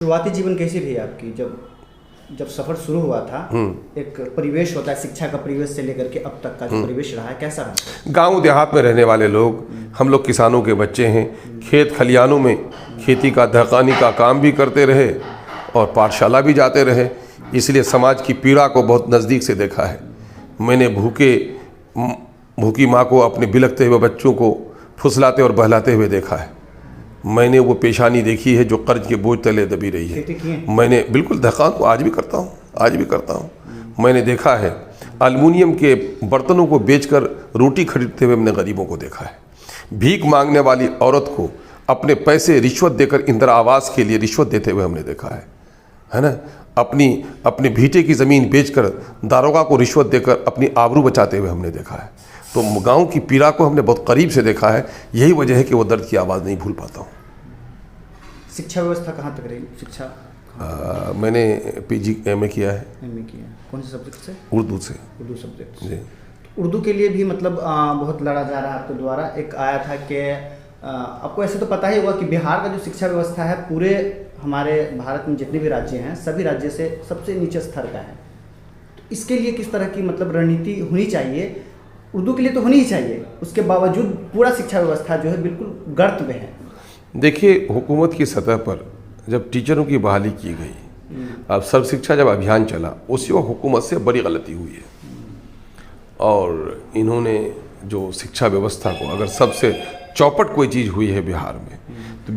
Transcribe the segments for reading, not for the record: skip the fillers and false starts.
शुरुआती जीवन कैसी रही आपकी? जब जब सफर शुरू हुआ था, एक परिवेश होता है, शिक्षा का परिवेश से लेकर के अब तक का जो परिवेश रहा है, कैसा रहा? गांव देहात में रहने वाले लोग, हम लोग किसानों के बच्चे हैं। खेत खलियानों में खेती का दहकानी का काम भी करते रहे और पाठशाला भी जाते रहे, इसलिए समाज की पीड़ा को बहुत नज़दीक से देखा है। मैंने भूखी माँ को अपने बिलखते हुए बच्चों को फुसलाते और बहलाते हुए देखा है। मैंने वो पेशानी देखी है जो कर्ज के बोझ तले दबी रही है। मैंने बिल्कुल दहकान को आज भी करता हूँ। मैंने देखा है एल्युमिनियम के बर्तनों को बेचकर रोटी खरीदते हुए हमने गरीबों को देखा है। भीख मांगने वाली औरत को अपने पैसे रिश्वत देकर इंदिरा आवास के लिए रिश्वत देते हुए हमने देखा है ना। अपनी भीटे की ज़मीन बेचकर दारोगा को रिश्वत देकर अपनी आबरू बचाते हुए हमने देखा है। तो गांव की पीड़ा को हमने बहुत करीब से देखा है। यही वजह है कि वो दर्द की आवाज़ नहीं भूल पाता हूँ। शिक्षा व्यवस्था कहाँ तक रही? शिक्षा मैंने PG MA किया है। MA किया। कौन से सब्जेक्ट से? उर्दू से। उर्दू सब्जेक्ट जी। उर्दू के लिए भी मतलब बहुत लड़ा जा रहा है आपके द्वारा। एक आया था कि आपको ऐसे तो पता ही होगा कि बिहार का जो शिक्षा व्यवस्था है पूरे हमारे भारत में जितने भी राज्य हैं सभी राज्य से सबसे नीचे स्तर का है। तो इसके लिए किस तरह की मतलब रणनीति होनी चाहिए? उर्दू के लिए तो होनी ही चाहिए, उसके बावजूद पूरा शिक्षा व्यवस्था जो है बिल्कुल गर्त में है। देखिए, हुकूमत की सतह पर जब टीचरों की बहाली की गई, अब सर्व शिक्षा जब अभियान चला, उसी वक्त हुकूमत से बड़ी गलती हुई है। और इन्होंने जो शिक्षा व्यवस्था को, अगर सबसे चौपट कोई चीज़ हुई है बिहार में, तो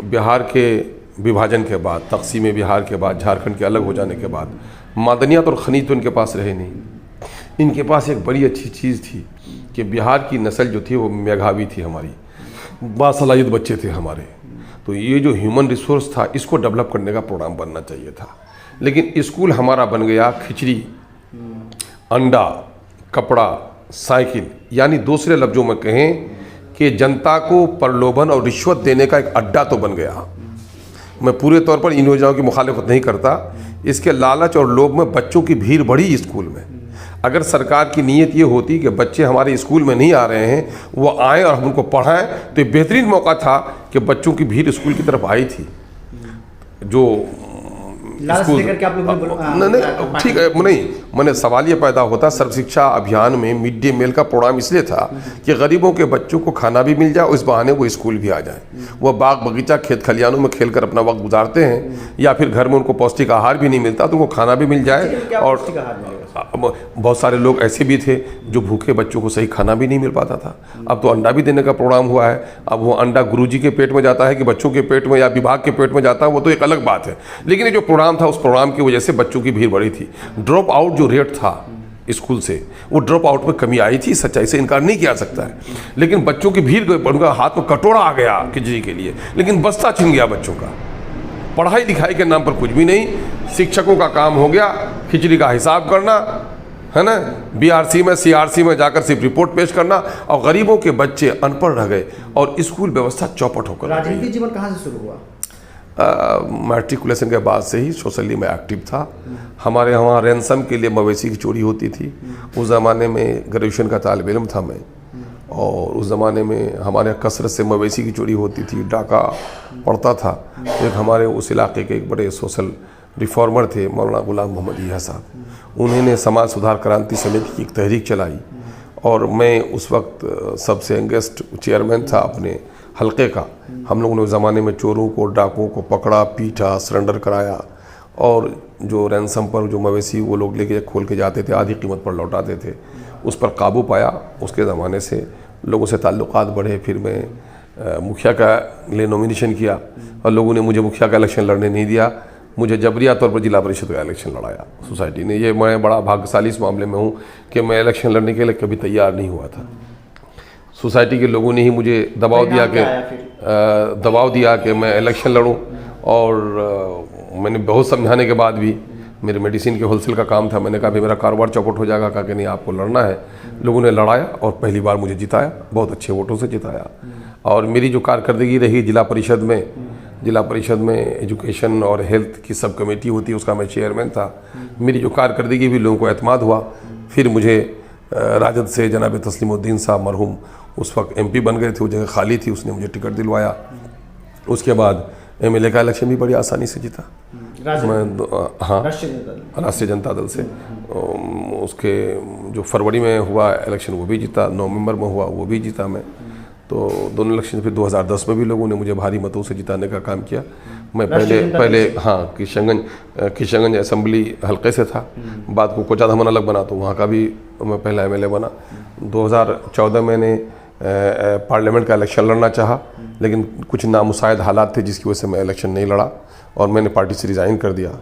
बिहार के विभाजन के बाद, तकसीम बिहार के बाद, झारखंड के अलग हो जाने के बाद, मादनियात और खनिज तो इनके पास रहे नहीं। इनके पास एक बड़ी अच्छी चीज़ थी कि बिहार की नस्ल जो थी वो मेधावी थी, हमारी बासलाहियत बच्चे थे हमारे। तो ये जो ह्यूमन रिसोर्स था, इसको डेवलप करने का प्रोग्राम बनना चाहिए था। लेकिन स्कूल हमारा बन गया खिचड़ी, अंडा, कपड़ा, साइकिल, यानी दूसरे लफ्ज़ों में कहें कि जनता को प्रलोभन और रिश्वत देने का एक अड्डा तो बन गया। मैं पूरे तौर पर इन योजनाओं की मुखालिफत नहीं करता। इसके लालच और लोभ में बच्चों की भीड़ बढ़ी स्कूल में। अगर सरकार की नीयत ये होती कि बच्चे हमारे स्कूल में नहीं आ रहे हैं, वो आएँ और हम उनको पढ़ाएं, तो ये बेहतरीन मौका था कि बच्चों की भीड़ स्कूल की तरफ आई थी। जो स्कूल लेकर के आप लोग नहीं, ठीक है, नहीं, मैंने सवाल ये पैदा होता, सर्व शिक्षा अभियान में मिड डे मील का प्रोग्राम इसलिए था कि गरीबों के बच्चों को खाना भी मिल जाए, उस बहाने वो स्कूल भी आ जाए। वो बाग बगीचा खेत खलियानों में खेल कर अपना वक्त गुजारते हैं, या फिर घर में उनको पौष्टिक आहार भी नहीं मिलता तो उनको खाना भी मिल जाए। और बहुत सारे लोग ऐसे भी थे जो भूखे बच्चों को सही खाना भी नहीं मिल पाता था। अब तो अंडा भी देने का प्रोग्राम हुआ है। अब वो अंडा गुरुजी के पेट में जाता है कि बच्चों के पेट में या विभाग के पेट में जाता है, वो तो एक अलग बात है। लेकिन ये जो प्रोग्राम था, उस प्रोग्राम की वजह से बच्चों की भीड़ बढ़ी थी। ड्रॉप आउट जो रेट था स्कूल से, वो ड्रॉप आउट में कमी आई थी, सच्चाई से इनकार नहीं किया सकता है। लेकिन बच्चों की भीड़, उनका हाथ में कटोरा आ गया खिचड़ी के लिए, लेकिन बस्ता छिन गया बच्चों का। पढ़ाई लिखाई के नाम पर कुछ भी नहीं, शिक्षकों का काम हो गया खिचड़ी का हिसाब करना, है ना, BRC में CRC में जाकर सिर्फ रिपोर्ट पेश करना, और गरीबों के बच्चे अनपढ़ रह गए और स्कूल व्यवस्था चौपट होकर। राजनीतिक जीवन कहाँ से शुरू हुआ? मैट्रिकुलेशन के बाद से ही सोशली में एक्टिव था। हमारे यहाँ रैनसम के लिए मवेशी की चोरी होती थी। उस ज़माने में ग्रेजुएशन का तालिब इल्म था मैं, और उस ज़माने में हमारे यहाँ कसरत से मवेशी की चोरी होती थी, डाका पड़ता था। एक हमारे उस इलाके के एक बड़े सोशल रिफॉर्मर थे, मौलाना गुलाम मोहम्मद ईहा साहब। उन्होंने समाज सुधार क्रांति समिति की एक तहरीक चलाई, और मैं उस वक्त सबसे यंगेस्ट चेयरमैन था अपने हलके का। हम लोगों ने उस ज़माने में चोरों को, डाकुओं को पकड़ा, पीटा, सरेंडर कराया, और जो रैनसम पर जो मवेशी वो लोग लेके खोल के जाते थे, आधी कीमत पर लौटाते थे, उस पर काबू पाया। उसके ज़माने से लोगों से ताल्लुकात बढ़े। फिर मैं मुखिया का लिए नॉमिनेशन किया, और लोगों ने मुझे मुखिया का इलेक्शन लड़ने नहीं दिया। मुझे जबरिया तौर पर जिला परिषद का इलेक्शन लड़ाया सोसाइटी ने। ये मैं बड़ा भाग्यशाली इस मामले में हूँ कि मैं इलेक्शन लड़ने के लिए कभी तैयार नहीं हुआ था। सोसाइटी के लोगों ने ही मुझे दबाव दिया कि मैं इलेक्शन लड़ूं, और मैंने बहुत समझाने के बाद भी, मेरे मेडिसिन के होलसेल का काम था, मैंने कहा भाई मेरा कारोबार चौपट हो जाएगा। कहा कि नहीं, आपको लड़ना है। लोगों ने लड़ाया और पहली बार मुझे जिताया, बहुत अच्छे वोटों से जिताया। और मेरी जो कारकर्दगी रही जिला परिषद में एजुकेशन और हेल्थ की सब कमेटी होती है, उसका मैं चेयरमैन था। मेरी जो कारकर्दगी भी लोगों को एतमाद हुआ। फिर मुझे राजद से जनाब तस्लीमुद्दीन साहब मरहूम उस वक्त MP बन गए थे, वो जगह खाली थी, उसने मुझे टिकट दिलवाया। उसके बाद एमएलए का इलेक्शन भी बड़ी आसानी से जीता मैं। हाँ, राष्ट्रीय जनता दल से। उसके जो फरवरी में हुआ इलेक्शन वो भी जीता, नवंबर में हुआ वो भी जीता मैं। तो दोनों इलेक्शन फिर 2010 में भी लोगों ने मुझे भारी मतों से जिताने का काम किया। मैं पहले हाँ किशनगंज असेंबली हल्के से था, बाद को कोचाधामन अलग बना तो वहाँ का भी मैं पहला एमएलए बना। 2014 मैंने पार्लियामेंट का इलेक्शन लड़ना चाहा, लेकिन कुछ नामुसाइद हालात थे जिसकी वजह से मैं इलेक्शन नहीं लड़ा और मैंने पार्टी से रिज़ाइन कर दिया।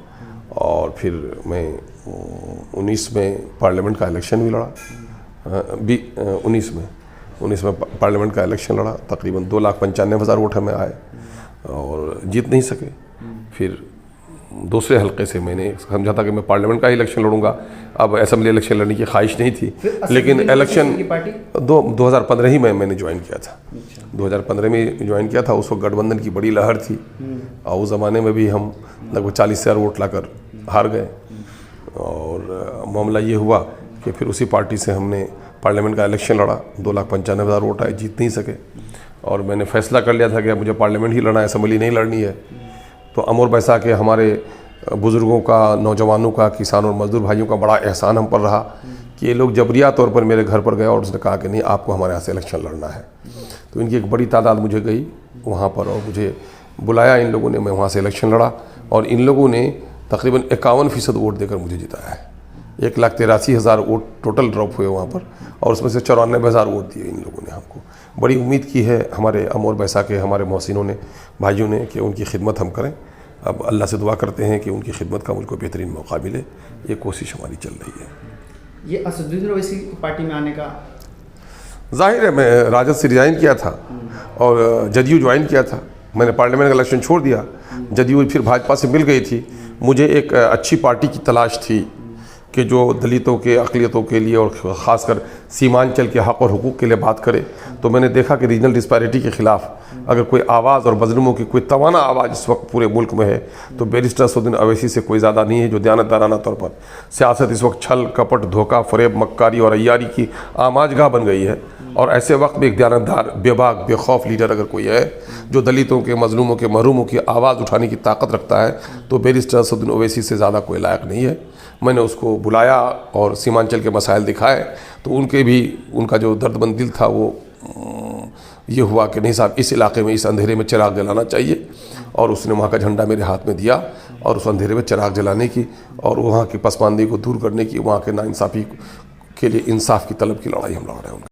और फिर मैं 19 में पार्लियामेंट का इलेक्शन भी लड़ा, 19 में पार्लियामेंट का इलेक्शन लड़ा। तकरीबन 2,95,000 वोट हमें आए और जीत नहीं सके। फिर दूसरे हलके से मैंने समझा था कि मैं पार्लियामेंट का ही इलेक्शन लड़ूंगा, अब असेंबली इलेक्शन लड़ने की ख्वाहिश नहीं थी। लेकिन इलेक्शन 2015 ही में मैंने ज्वाइन किया था। 2015 में ज्वाइन किया था। उस वक्त गठबंधन की बड़ी लहर थी और उस ज़माने में भी हम लगभग 40,000 वोट लाकर हार गए। और मामला ये हुआ कि फिर उसी पार्टी से हमने पार्लियामेंट का इलेक्शन लड़ा, 2,95,000 वोट आए, जीत नहीं सके। और मैंने फैसला कर लिया था कि अब मुझे पार्लियामेंट ही लड़ना है, असेंबली नहीं लड़नी है। तो अमर बैसा के हमारे बुज़ुर्गों का, नौजवानों का, किसानों और मजदूर भाइयों का बड़ा एहसान हम पर रहा कि ये लोग जबरिया तौर पर मेरे घर पर गए और उसने कहा कि नहीं, आपको हमारे यहाँ से इलेक्शन लड़ना है। तो इनकी एक बड़ी तादाद मुझे गई वहाँ पर और मुझे बुलाया इन लोगों ने, मैं वहाँ से इलेक्शन लड़ा और इन लोगों ने तकरीबन 51% वोट देकर मुझे जिताया है। 1,83,000 वोट टोटल ड्रॉप हुए वहाँ पर और उसमें से 94,000 वोट दिए इन लोगों ने हमको। बड़ी उम्मीद की है हमारे अमर बैसा के हमारे मोहसिनों ने, भाइयों ने, कि उनकी खिदमत हम करें। अब अल्लाह से दुआ करते हैं कि उनकी खिदमत का मुझको बेहतरीन मौका मिले, ये कोशिश हमारी चल रही है। ये असदुद्दीन ओवैसी पार्टी में आने का जाहिर है, मैं राजद से रिज़ाइन किया था और जदयू ज्वाइन किया था। मैंने पार्लियामेंट का इलेक्शन छोड़ दिया, जदयू फिर भाजपा से मिल गई थी। मुझे एक अच्छी पार्टी की तलाश थी कि जो दलितों के, अक़लियतों के लिए और ख़ासकर सीमांचल के हक़ और हुकूक़ के लिए बात करे। तो मैंने देखा कि रीजनल डिस्पैरिटी के ख़िलाफ़ अगर कोई आवाज़ और मज़लूमों की कोई तवाना आवाज़ इस वक्त पूरे मुल्क में है तो बैरिस्टर असदुद्दीन ओवैसी से कोई ज़्यादा नहीं है, जो दयानतदाराना तौर पर सियासत इस वक्त छल कपट, धोखा, फ़रेब, मक्कारी और अय्यारी की आमाजगाह बन गई है। और ऐसे वक्त में एक दयानतदार, बेबाक, बेखौफ लीडर अगर कोई है जो दलितों के, मज़लूमों के, महरूमों की आवाज़ उठाने की ताकत रखता है तो बैरिस्टर असदुद्दीन ओवैसी से ज़्यादा कोई लायक नहीं है। मैंने उसको बुलाया और सीमांचल के मसाइल दिखाए तो उनके भी, उनका जो दर्दमंद दिल था वो ये हुआ कि नहीं साहब, इस इलाके में इस अंधेरे में चिराग जलाना चाहिए। और उसने वहाँ का झंडा मेरे हाथ में दिया और उस अंधेरे में चिराग जलाने की और वहाँ की पसमानदगी को दूर करने की, वहाँ के नाइंसाफ़ी के लिए इंसाफ की तलब की लड़ाई हम लड़ रहे हैं।